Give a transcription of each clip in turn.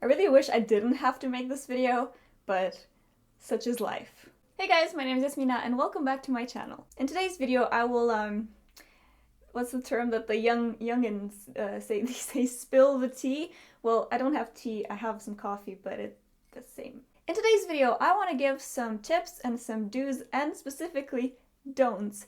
really wish I didn't have to make this video, but such is life. Hey guys, my name is Yasmina and welcome back to my channel. In today's video I will, what's the term that the youngins say? They say spill the tea. Well, I don't have tea, I have some coffee, but it's the same. In today's video I want to give some tips and some do's and specifically don'ts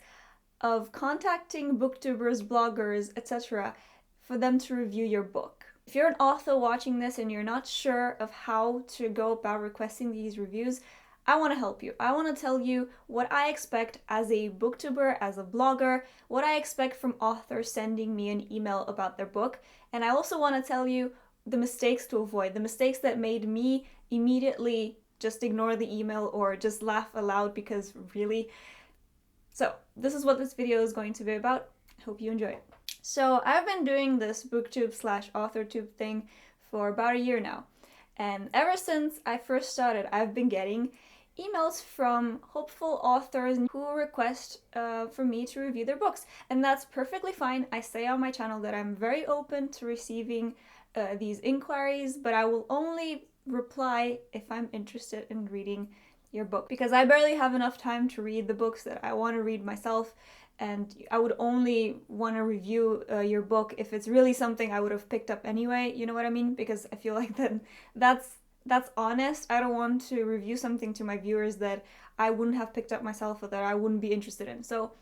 of contacting booktubers, bloggers, etc. for them to review your book. If you're an author watching this and you're not sure of how to go about requesting these reviews, I want to help you. I want to tell you what I expect as a booktuber, as a blogger, what I expect from authors sending me an email about their book, and I also want to tell you the mistakes to avoid, the mistakes that made me immediately just ignore the email or just laugh aloud because really. So this is what this video is going to be about. I hope you enjoy it. So I've been doing this booktube/authortube thing for about a year now. And ever since I first started, I've been getting emails from hopeful authors who request for me to review their books. And that's perfectly fine. I say on my channel that I'm very open to receiving these inquiries, but I will only reply if I'm interested in reading your book, because I barely have enough time to read the books that I want to read myself, and I would only want to review your book if it's really something I would have picked up anyway, you know what I mean? Because I feel like that's honest. I don't want to review something to my viewers that I wouldn't have picked up myself or that I wouldn't be interested in. So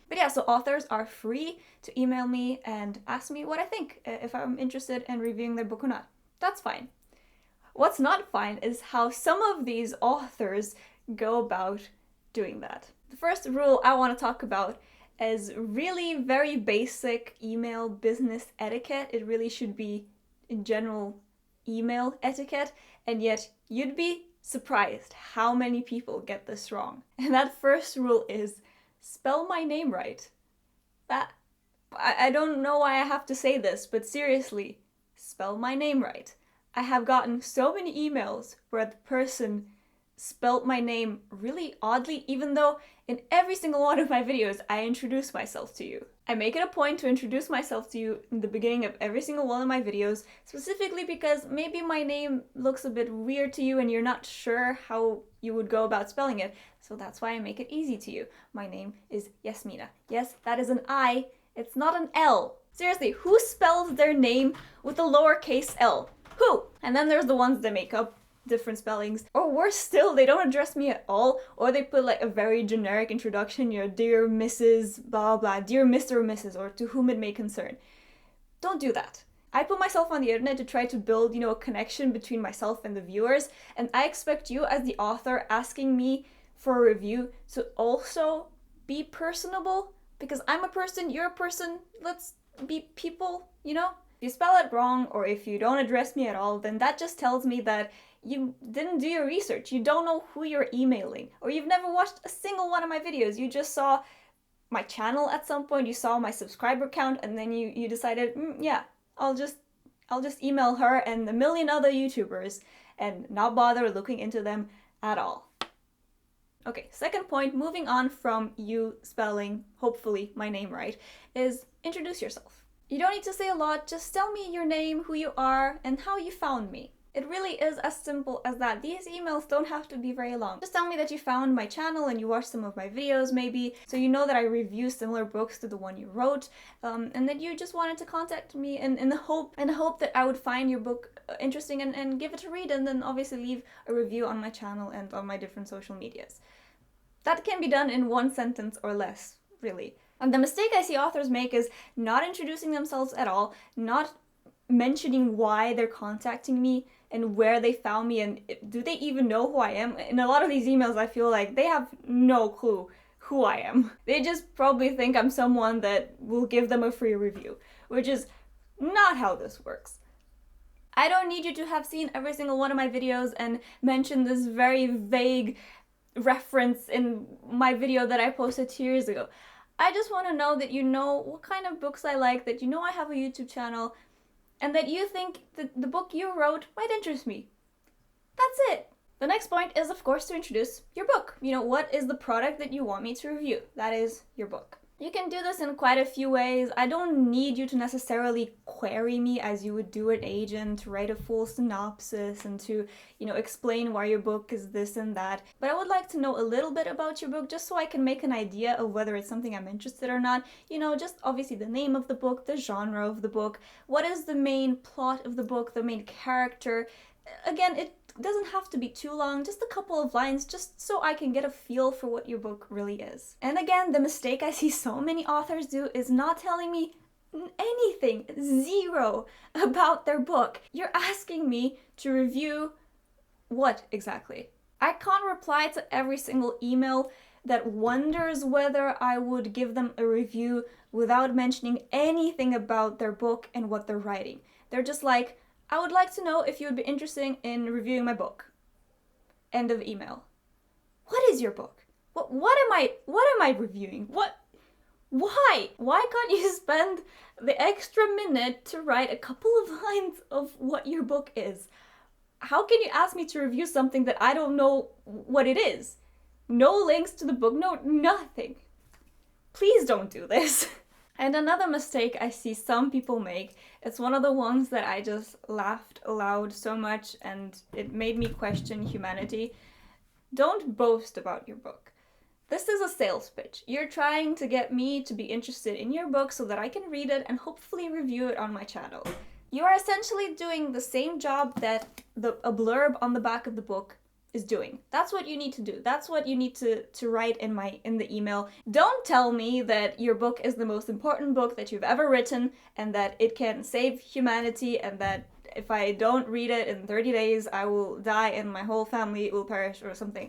authors are free to email me and ask me what I think, if I'm interested in reviewing their book or not. That's fine. What's not fine is how some of these authors go about doing that. The first rule I want to talk about is really very basic email business etiquette. It really should be in general email etiquette, and yet you'd be surprised how many people get this wrong. And that first rule is spell my name right. I don't know why I have to say this, but seriously, spell my name right. I have gotten so many emails where the person spelt my name really oddly, even though in every single one of my videos I introduce myself to you. I make it a point to introduce myself to you in the beginning of every single one of my videos, specifically because maybe my name looks a bit weird to you and you're not sure how you would go about spelling it, so that's why I make it easy to you. My name is Yasmina. Yes, that is an I, it's not an L. Seriously, who spells their name with a lowercase l? Who? And then there's the ones that make up different spellings, or worse still, they don't address me at all, or they put like a very generic introduction, you know, dear Mrs. blah blah, dear Mr. or Mrs. or to whom it may concern. Don't do that. I put myself on the internet to try to build, you know, a connection between myself and the viewers, and I expect you as the author asking me for a review to also be personable, because I'm a person, you're a person, let's be people, you know? If you spell it wrong, or if you don't address me at all, then that just tells me that you didn't do your research, you don't know who you're emailing, or you've never watched a single one of my videos. You just saw my channel at some point, you saw my subscriber count, and then you decided, yeah, I'll just email her and a million other YouTubers and not bother looking into them at all. Okay, second point, moving on from you spelling, hopefully, my name right, is introduce yourself. You don't need to say a lot, just tell me your name, who you are, and how you found me. It really is as simple as that. These emails don't have to be very long. Just tell me that you found my channel and you watched some of my videos maybe, so you know that I review similar books to the one you wrote, and that you just wanted to contact me in the hope that I would find your book interesting and give it a read, and then obviously leave a review on my channel and on my different social medias. That can be done in one sentence or less, really. And the mistake I see authors make is not introducing themselves at all, not mentioning why they're contacting me and where they found me, and do they even know who I am? In a lot of these emails I feel like they have no clue who I am. They just probably think I'm someone that will give them a free review, which is not how this works. I don't need you to have seen every single one of my videos and mention this very vague reference in my video that I posted 2 years ago. I just want to know that you know what kind of books I like, that you know I have a YouTube channel, and that you think that the book you wrote might interest me. That's it. The next point is, of course, to introduce your book. You know, what is the product that you want me to review? That is your book. You can do this in quite a few ways. I don't need you to necessarily query me as you would do an agent, to write a full synopsis and to, explain why your book is this and that. But I would like to know a little bit about your book just so I can make an idea of whether it's something I'm interested or not. Just obviously the name of the book, the genre of the book, what is the main plot of the book, the main character. Again, it doesn't have to be too long, just a couple of lines, just so I can get a feel for what your book really is. And again, the mistake I see so many authors do is not telling me anything, zero, about their book. You're asking me to review what exactly? I can't reply to every single email that wonders whether I would give them a review without mentioning anything about their book and what they're writing. They're just like, I would like to know if you would be interested in reviewing my book. End of email. What is your book? What am I reviewing? Why? Why can't you spend the extra minute to write a couple of lines of what your book is? How can you ask me to review something that I don't know what it is? No links to the book, no nothing. Please don't do this. And another mistake I see some people make, it's one of the ones that I just laughed aloud so much and it made me question humanity. Don't boast about your book. This is a sales pitch. You're trying to get me to be interested in your book so that I can read it and hopefully review it on my channel. You are essentially doing the same job that a blurb on the back of the book is doing. That's what you need to do. That's what you need to write in the email. Don't tell me that your book is the most important book that you've ever written and that it can save humanity and that if I don't read it in 30 days, I will die and my whole family will perish or something.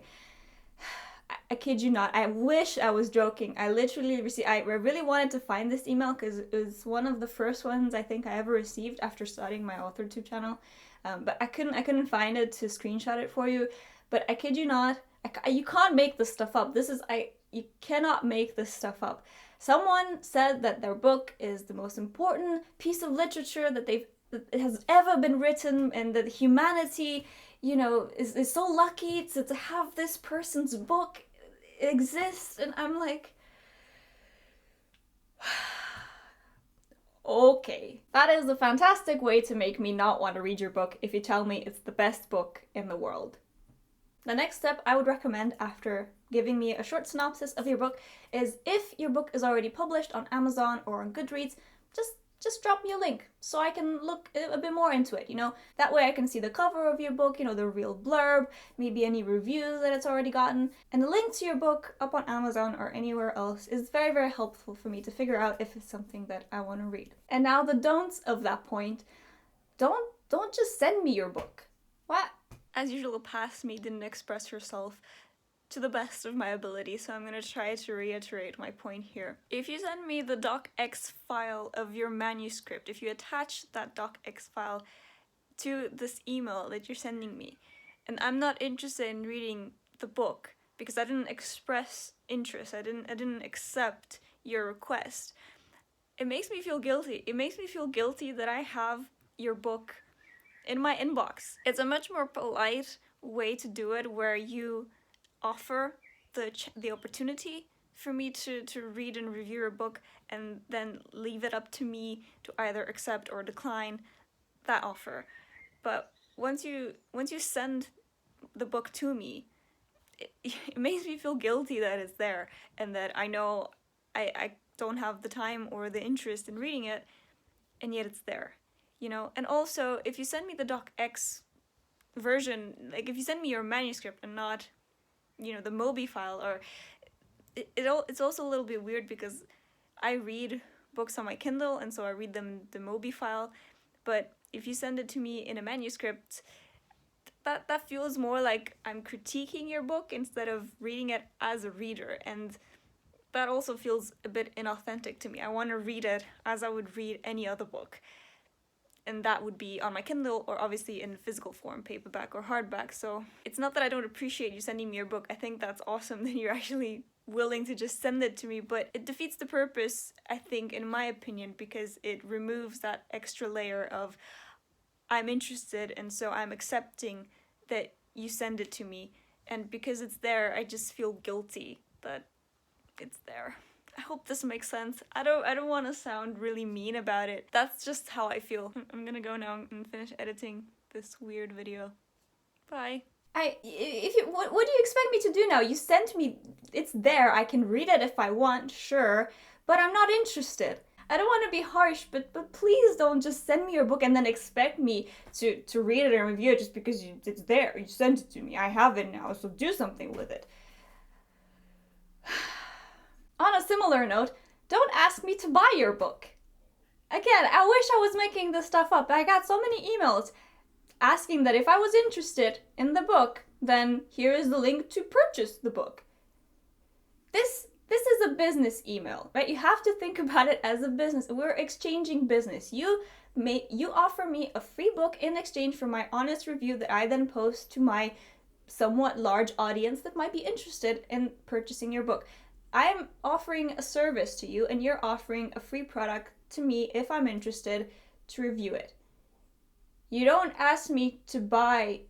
I kid you not. I wish I was joking. I literally received, I really wanted to find this email because it was one of the first ones I think I ever received after starting my AuthorTube channel. But I couldn't find it to screenshot it for you. But I kid you not, you can't make this stuff up. You cannot make this stuff up. Someone said that their book is the most important piece of literature that has ever been written, and that humanity, is so lucky to have this person's book exist. And I'm like, okay, that is a fantastic way to make me not want to read your book if you tell me it's the best book in the world. The next step I would recommend after giving me a short synopsis of your book is, if your book is already published on Amazon or on Goodreads, just drop me a link so I can look a bit more into it, That way I can see the cover of your book, the real blurb, maybe any reviews that it's already gotten. And the link to your book up on Amazon or anywhere else is very, very helpful for me to figure out if it's something that I want to read. And now the don'ts of that point. Don't just send me your book. What? As usual, past me didn't express herself to the best of my ability, so I'm gonna try to reiterate my point here. If you send me the docx file of your manuscript, if you attach that docx file to this email that you're sending me, and I'm not interested in reading the book because I didn't express interest, I didn't accept your request, it makes me feel guilty. It makes me feel guilty that I have your book in my inbox. It's a much more polite way to do it, where you offer the opportunity for me to read and review a book and then leave it up to me to either accept or decline that offer. But once you send the book to me, it makes me feel guilty that it's there and that I know I don't have the time or the interest in reading it, and yet it's there. And also, if you send me the docx version, like if you send me your manuscript and not, the Mobi file, or it's also a little bit weird because I read books on my Kindle, and so I read them the Mobi file, but if you send it to me in a manuscript, that feels more like I'm critiquing your book instead of reading it as a reader, and that also feels a bit inauthentic to me. I want to read it as I would read any other book. And that would be on my Kindle, or obviously in physical form, paperback or hardback. So it's not that I don't appreciate you sending me your book. I think that's awesome that you're actually willing to just send it to me, but it defeats the purpose, I think, in my opinion, because it removes that extra layer of I'm interested, and so I'm accepting that you send it to me. And because it's there, I just feel guilty that it's there. I hope this makes sense. I don't want to sound really mean about it. That's just how I feel. I'm gonna go now and finish editing this weird video. Bye. What do you expect me to do now? You sent me, it's there, I can read it if I want, sure, but I'm not interested. I don't want to be harsh, but please don't just send me your book and then expect me to read it and review it just because it's there. You sent it to me. I have it now, so do something with it. On a similar note, don't ask me to buy your book. Again, I wish I was making this stuff up. I got so many emails asking that if I was interested in the book, then here is the link to purchase the book. This is a business email, right? You have to think about it as a business. We're exchanging business. You offer me a free book in exchange for my honest review that I then post to my somewhat large audience that might be interested in purchasing your book. I'm offering a service to you and you're offering a free product to me if I'm interested to review it. You don't ask me to buy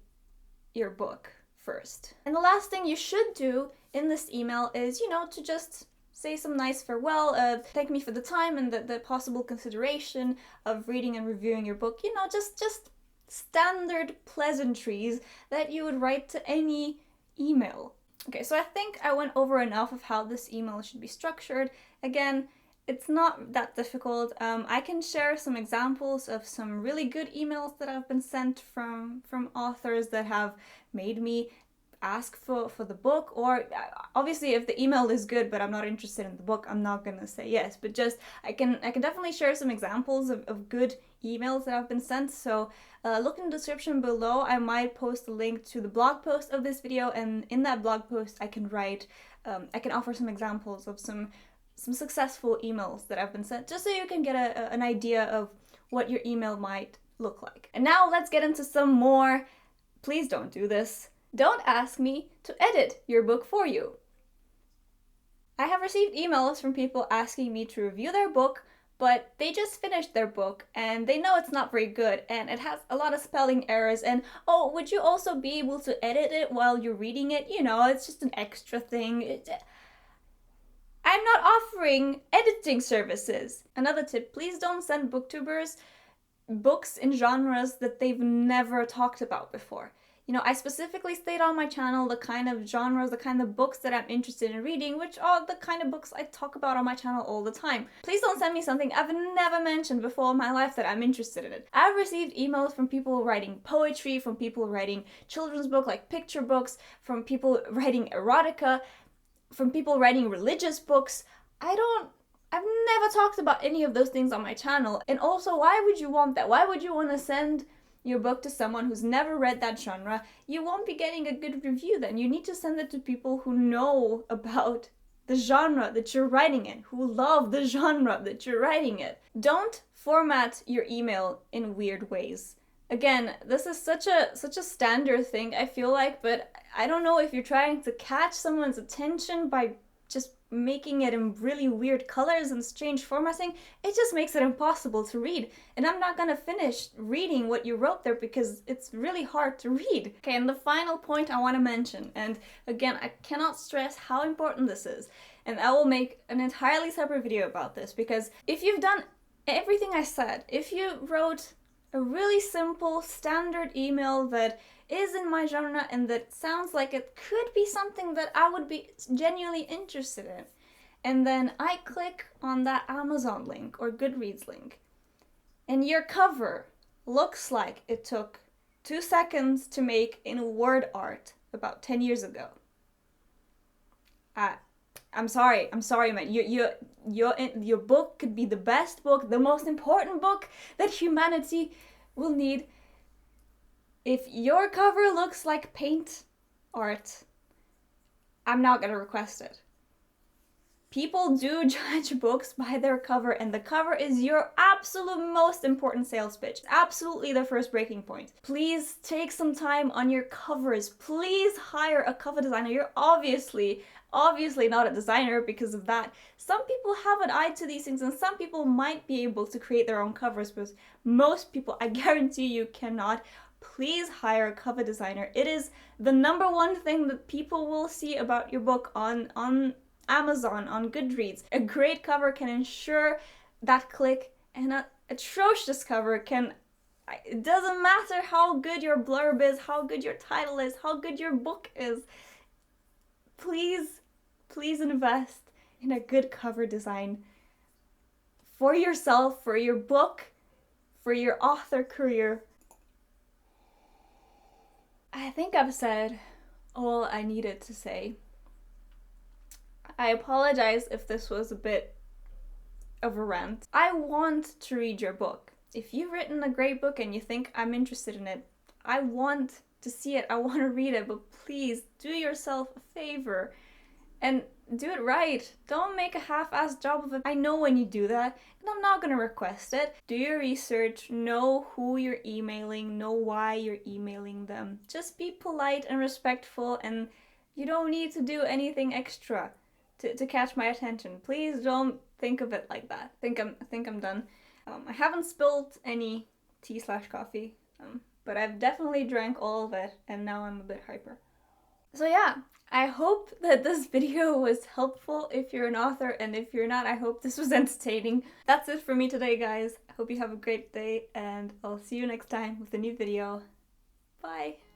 your book first. And the last thing you should do in this email is, to just say some nice farewell, thank me for the time and the possible consideration of reading and reviewing your book. Just standard pleasantries that you would write to any email. Okay, so I think I went over enough of how this email should be structured. Again, it's not that difficult. I can share some examples of some really good emails that have been sent from authors that have made me ask for the book, or obviously if the email is good but I'm not interested in the book, I'm not gonna say yes, but just I can definitely share some examples of good emails that have been sent. So look in the description below. I might post a link to the blog post of this video, and in that blog post I can offer some examples of some successful emails that have been sent, just so you can get an idea of what your email might look like. And now let's get into some more. Please don't do this. Don't ask me to edit your book for you. I have received emails from people asking me to review their book, but they just finished their book and they know it's not very good and it has a lot of spelling errors, and oh, would you also be able to edit it while you're reading it? It's just an extra thing. I'm not offering editing services. Another tip, please don't send booktubers books in genres that they've never talked about before. I specifically state on my channel the kind of genres, the kind of books that I'm interested in reading, which are the kind of books I talk about on my channel all the time. Please don't send me something I've never mentioned before in my life that I'm interested in. I've received emails from people writing poetry, from people writing children's books like picture books, from people writing erotica, from people writing religious books. I've never talked about any of those things on my channel. And also, why would you want that? Why would you want to send your book to someone who's never read that genre? You won't be getting a good review then. You need to send it to people who know about the genre that you're writing in, who love the genre that you're writing in. Don't format your email in weird ways. Again, this is such a standard thing, I feel like, but I don't know if you're trying to catch someone's attention by just making it in really weird colors and strange formatting. It just makes it impossible to read. And I'm not gonna finish reading what you wrote there because it's really hard to read. Okay, and the final point I want to mention, and again, I cannot stress how important this is, and I will make an entirely separate video about this, because if you've done everything I said, if you wrote a really simple standard email that is in my genre and that sounds like it could be something that I would be genuinely interested in, and then I click on that Amazon link or Goodreads link, and your cover looks like it took 2 seconds to make in word art about 10 years ago. I'm sorry, man. Your book could be the best book, the most important book that humanity will need. If your cover looks like paint art, I'm not gonna request it. People do judge books by their cover, and the cover is your absolute most important sales pitch. Absolutely the first breaking point. Please take some time on your covers. Please hire a cover designer. You're obviously not a designer because of that. Some people have an eye to these things, and some people might be able to create their own covers, but most people, I guarantee you, cannot. Please hire a cover designer. It is the number one thing that people will see about your book on Amazon, on Goodreads. A great cover can ensure that click, and an atrocious cover can... It doesn't matter how good your blurb is, how good your title is, how good your book is. Please, please invest in a good cover design for yourself, for your book, for your author career. I think I've said all I needed to say. I apologize if this was a bit of a rant. I want to read your book. If you've written a great book and you think I'm interested in it, I want to see it, I want to read it, but please do yourself a favor and do it right. Don't make a half-assed job of it. I know when you do that, and I'm not going to request it. Do your research, know who you're emailing, know why you're emailing them. Just be polite and respectful, and you don't need to do anything extra to catch my attention. Please don't think of it like that. I think I'm done. I haven't spilled any tea/coffee, but I've definitely drank all of it, and now I'm a bit hyper. So yeah, I hope that this video was helpful if you're an author, and if you're not, I hope this was entertaining. That's it for me today, guys. I hope you have a great day, and I'll see you next time with a new video. Bye!